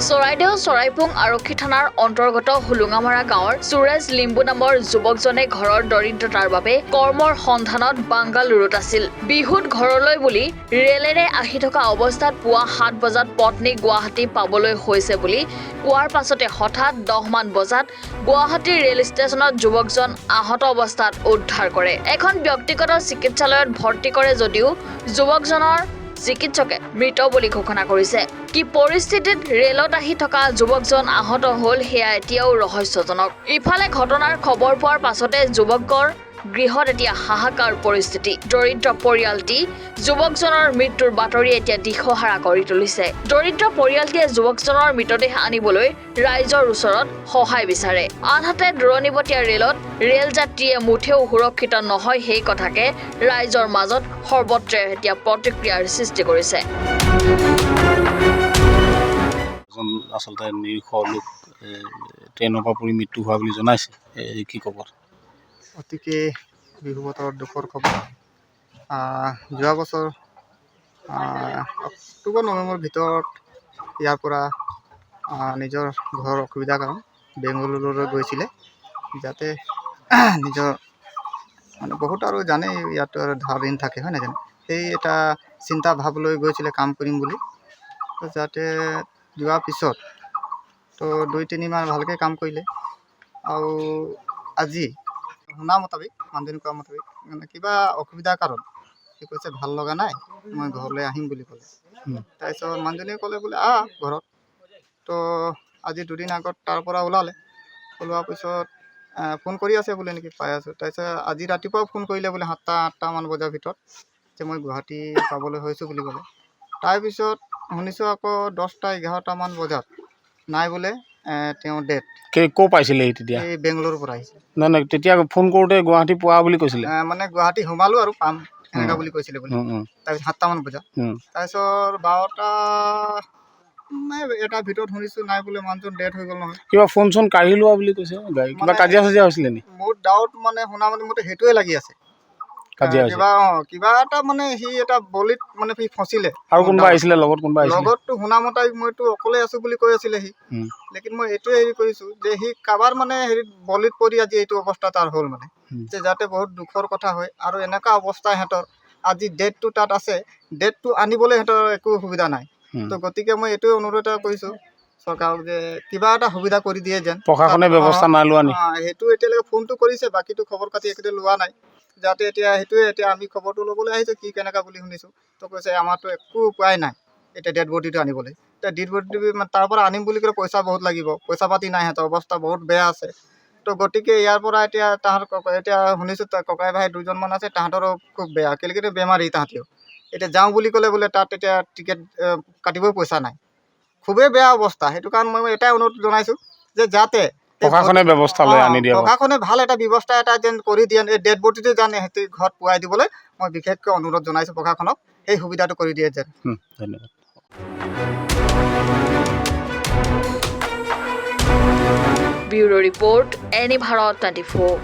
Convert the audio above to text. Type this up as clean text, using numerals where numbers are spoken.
চৰাইদেউ চৰাইপুং আৰক্ষী থানাৰ অন্তৰ্গত হুলুঙামাৰা গাঁৱৰ সুৰেশ লিম্বু নামৰ যুৱকজনে ঘৰৰ দৰিদ্ৰতাৰ বাবে কৰ্মৰ সন্ধানত বাংগালুৰুত আছিল। বিহুত ঘৰলৈ বুলি ৰেলেৰে আহি থকা অৱস্থাত পুৱা 7 বজাত পত্নী গুৱাহাটী পাবলৈ হৈছে বুলি কোৱাৰ পাছতে হঠাৎ 10 মান বজাত গুৱাহাটীৰ ৰেল ষ্টেচনত যুৱকজন আহত অৱস্থাত উদ্ধাৰ কৰে। এখন ব্যক্তিগত চিকিৎসালয়ত ভৰ্তি কৰে যদিও যুৱকজনৰ চিকিৎসকে মৃত বুলি ঘোষণা কৰিছে। কি পৰিস্থিতিত ৰেলত আহি থকা যুৱকজন আহত হ'ল সেয়া এতিয়াও ৰহস্যজনক। ইফালে ঘটনাৰ খবৰ পোৱাৰ পাছতে যুৱকৰ গৃহত এতিয়া হাহাকাৰ পৰিস্থিতি। দৰিদ্ৰ পৰিয়ালটি যুৱকজনৰ মৃত্যুৰ বাতৰি এতিয়া দিশহাৰা কৰি তুলিছে। দৰিদ্ৰ পৰিয়ালটিয়ে যুৱকজনৰ মৃতদেহ আনিবলৈ ৰাইজৰ ওচৰত সহায় বিচাৰে। আনহাতে দূৰণিবতীয়া ৰেলত ৰেল যাত্ৰীয়ে মুঠেও সুৰক্ষিত নহয় সেই কথাকে ৰাইজৰ মাজত সৰ্বত্ৰে এতিয়া প্ৰতিক্ৰিয়াৰ সৃষ্টি কৰিছে। আচলতে নিৰীহ লোক ট্ৰেইনৰ পৰা পৰি মৃত্যু হোৱা বুলি জনাইছে, কি ক'ব? অতিকে বিহু বতৰত দুখৰ খবৰ। যোৱা বছৰ অক্টোবৰ নৱেম্বৰৰ ভিতৰত ইয়াৰ পৰা নিজৰ ঘৰৰ অসুবিধাৰ কাৰণ বেংগালুৰুলৈ গৈছিলে, যাতে নিজৰ মানে বহুত আৰু জানেই ইয়াতো আৰু ধাৰ ঋণ থাকে, হয় নাজানে, সেই এটা চিন্তা ভাৱ লৈ গৈছিলে কাম কৰিম বুলি। যাতে যোৱাৰ পিছত তো 2-3 মাহ ভালকৈ কাম কৰিলে আৰু আজি শুনা মতাবিক মানুহজনী কোৱা মতাবিক মানে কিবা অসুবিধাৰ কাৰণ সি কৈছে ভাল লগা নাই, মই ঘৰলৈ আহিম বুলি ক'লে। তাৰপিছত মানুহজনীয়ে ক'লে বোলে ঘৰত। তো আজি 2 দিন আগত তাৰ পৰা ওলোৱাৰ পিছত ফোন কৰি আছে বোলে নেকি, পাই আছোঁ। তাৰপিছত আজি ৰাতিপুৱাও ফোন কৰিলে বোলে 7-8 মান বজাৰ ভিতৰত যে মই গুৱাহাটী পাবলৈ হৈছোঁ বুলি ক'লে। তাৰপিছত শুনিছোঁ আকৌ 10-11 মান বজাত নাই বোলে তেওঁ ডেথ। ক'ৰ পাইছিলে তেতিয়া? এই বেংগলোৰৰ পৰা আহিছিল। নাই তেতিয়া ফোন কৰোঁতে গুৱাহাটী পোৱা বুলি কৈছিলে। মানে গুৱাহাটী সোমালোঁ আৰু পাম এনেকুৱা বুলি কৈছিলে বোলে। তাৰপিছত 7টা মান বজাত, তাৰপিছত 12টা এটাৰ ভিতৰত শুনিছোঁ নাই বোলে মানুহজন ডেথ হৈ গ'ল নহয়। কিবা ফোন চোন কাঢ়ি লোৱা বুলি কৈছে, কিবা কাজিয়া চাজিয়া হৈছিলে নেকি? মোৰ ডাউট মানে শুনা মতে সেইটোৱে লাগি আছে, কিবা এটা মানে সি এটা বলিত মানে সি ফচিলে। আৰু কোনোবা আহিছিলে লগত? কোনোবা আহিছিলে লগততো শুনা মতে মইতো অকলে আছোঁ বুলি কৈ আছিলে সি। লেকিন মই এইটোৱে হেৰি কৰিছোঁ যে সি কাৰোবাৰ মানে হেৰিত বলিত পৰি আজি এইটো অৱস্থা তাৰ হ'ল মানে, যে যাতে বহুত দুখৰ কথা হয়। আৰু এনেকুৱা অৱস্থা সিহঁতৰ আজি ডেটটো তাত আছে, ডেটটো আনিবলৈ সিহঁতৰ একো সুবিধা নাই। তো গতিকে মই এইটোৱে অনুৰোধ কৰিছোঁ চৰকাৰক যে কিবা এটা সুবিধা কৰি দিয়ে যেন। প্ৰশাসনে ব্যৱস্থা নাই লোৱা নেকি? সেইটো এতিয়ালৈকে ফোনটো কৰিছে, বাকীটো খবৰ খাতি একোতে লোৱা নাই। যাতে এতিয়া আমি খবৰটো ল'বলৈ আহিছোঁ কি কেনেকুৱা বুলি শুনিছোঁ। তো কৈছে আমাৰতো একো উপায় নাই এতিয়া ডেড বডিটো আনিবলৈ। এতিয়া ডেড বডি তাৰ পৰা আনিম বুলি ক'লে পইচা বহুত লাগিব, পইচা পাতি নাই, সিহঁতৰ অৱস্থা বহুত বেয়া আছে। তো গতিকে ইয়াৰ পৰা এতিয়া এতিয়া শুনিছোঁ ককাই ভাই 2জনমান আছে, তাহাঁতৰো খুব বেয়া, কেলেকেতো বেমাৰী তাহাঁতিও। এতিয়া যাওঁ বুলি ক'লে বোলে তাত এতিয়া টিকেট কাটিবই পইচা নাই, খুবেই বেয়া অৱস্থা। সেইটো কাৰণ মই এটাই অনুৰোধ জনাইছোঁ যে যাতে প্ৰশাসনে ব্যৱস্থা লৈ আনি দিয়ে, প্ৰশাসনে ভাল এটা ব্যৱস্থা এটা যেন কৰি দিয়ে, এই ডেড বডিটো যেন সিহঁতি ঘৰত পোৱাই দিবলৈ মই বিশেষকৈ অনুৰোধ জনাইছোঁ প্ৰশাসনক, সেই সুবিধাটো কৰি দিয়ে যেন। ধন্যবাদ। Bureau report, any Bharat 24।